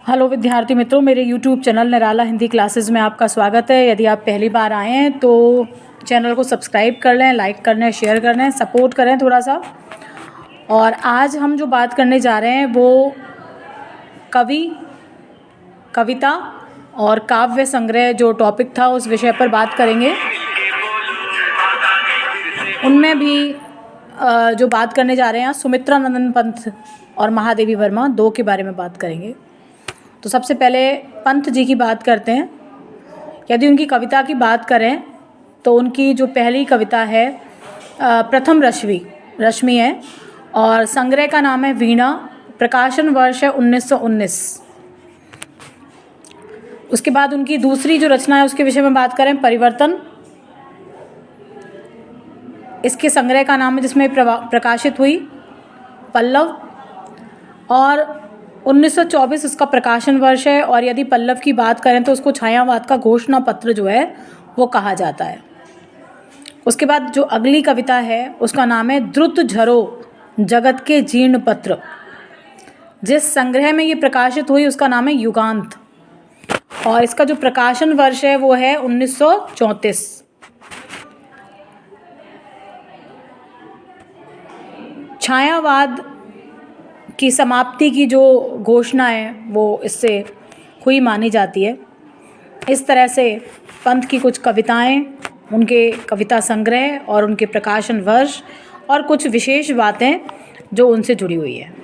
Hello विद्यार्थी मित्रों, मेरे YouTube चैनल निराला हिंदी क्लासेस में आपका स्वागत है। यदि आप पहली बार आए हैं तो चैनल को सब्सक्राइब कर लें, लाइक कर लें, शेयर कर लें, सपोर्ट करें थोड़ा सा। और आज हम जो बात करने जा रहे हैं वो कविता और काव्य संग्रह जो टॉपिक था उस विषय पर बात करेंगे। उनमें भी जो बात करने जा रहे हैं सुमित्रा नंदन पंत और महादेवी वर्मा दो के बारे में बात करेंगे। तो सबसे पहले पंत जी की बात करते हैं। यदि उनकी कविता की बात करें तो उनकी जो पहली कविता है प्रथम रश्मि है और संग्रह का नाम है वीणा। प्रकाशन वर्ष है 1919। उसके बाद उनकी दूसरी जो रचना है उसके विषय में बात करें परिवर्तन। इसके संग्रह का नाम है जिसमें प्रकाशित हुई पल्लव और 1924 इसका प्रकाशन वर्ष है। और यदि पल्लव की बात करें तो उसको छायावाद का घोषणा पत्र जो है वो कहा जाता है। उसके बाद जो अगली कविता है उसका नाम है द्रुत झरो जगत के जीर्ण पत्र। जिस संग्रह में ये प्रकाशित हुई उसका नाम है युगांत और इसका जो प्रकाशन वर्ष है वो है 1934। छायावाद की समाप्ति की जो घोषणा है वो इससे हुई मानी जाती है। इस तरह से पंत की कुछ कविताएं, उनके कविता संग्रह और उनके प्रकाशन वर्ष और कुछ विशेष बातें जो उनसे जुड़ी हुई है।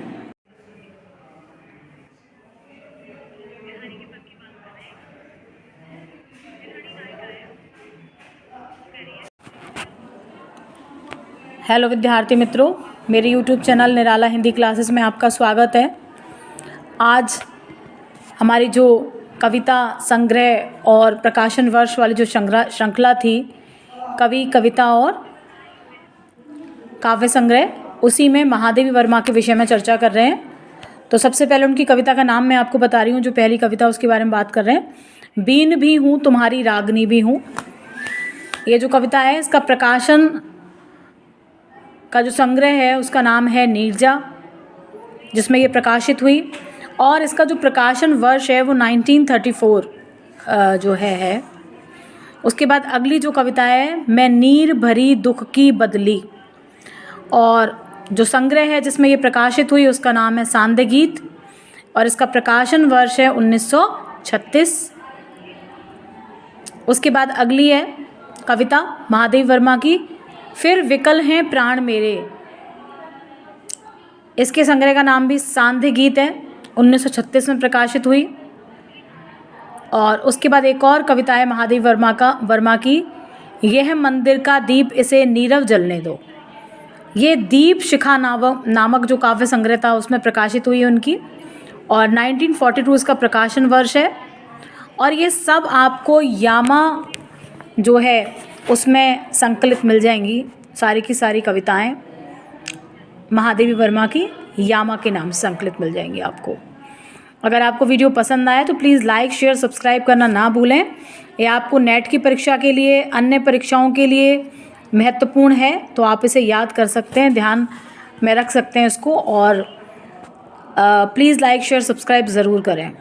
हेलो विद्यार्थी मित्रों, मेरे YouTube चैनल निराला हिंदी क्लासेस में आपका स्वागत है। आज हमारी जो कविता संग्रह और प्रकाशन वर्ष वाली जो श्रृंखला थी कविता और काव्य संग्रह, उसी में महादेवी वर्मा के विषय में चर्चा कर रहे हैं। तो सबसे पहले उनकी कविता का नाम मैं आपको बता रही हूँ। जो पहली कविता उसके बारे में बात कर रहे हैं, बीन भी हूँ तुम्हारी रागनी भी हूँ। ये जो कविता है इसका प्रकाशन का जो संग्रह है उसका नाम है नीरजा, जिसमें ये प्रकाशित हुई। और इसका जो प्रकाशन वर्ष है वो 1934 जो है। उसके बाद अगली जो कविता है मैं नीर भरी दुख की बदली, और जो संग्रह है जिसमें ये प्रकाशित हुई उसका नाम है सांध्य गीत और इसका प्रकाशन वर्ष है 1936। उसके बाद अगली है कविता महादेवी वर्मा की फिर विकल हैं प्राण मेरे। इसके संग्रह का नाम भी सांध्य गीत है, 1936 में प्रकाशित हुई। और उसके बाद एक और कविता है महादेवी वर्मा की यह मंदिर का दीप इसे नीरव जलने दो। ये दीप शिखा नामक जो काव्य संग्रह था उसमें प्रकाशित हुई है उनकी, और 1942 इसका प्रकाशन वर्ष है। और ये सब आपको यामा जो है उसमें संकलित मिल जाएंगी। सारी की सारी कविताएं महादेवी वर्मा की यामा के नाम से संकलित मिल जाएंगी आपको। अगर आपको वीडियो पसंद आए तो प्लीज़ लाइक शेयर सब्सक्राइब करना ना भूलें। ये आपको नेट की परीक्षा के लिए, अन्य परीक्षाओं के लिए महत्वपूर्ण है, तो आप इसे याद कर सकते हैं, ध्यान में रख सकते हैं इसको। और प्लीज़ लाइक शेयर सब्सक्राइब ज़रूर करें।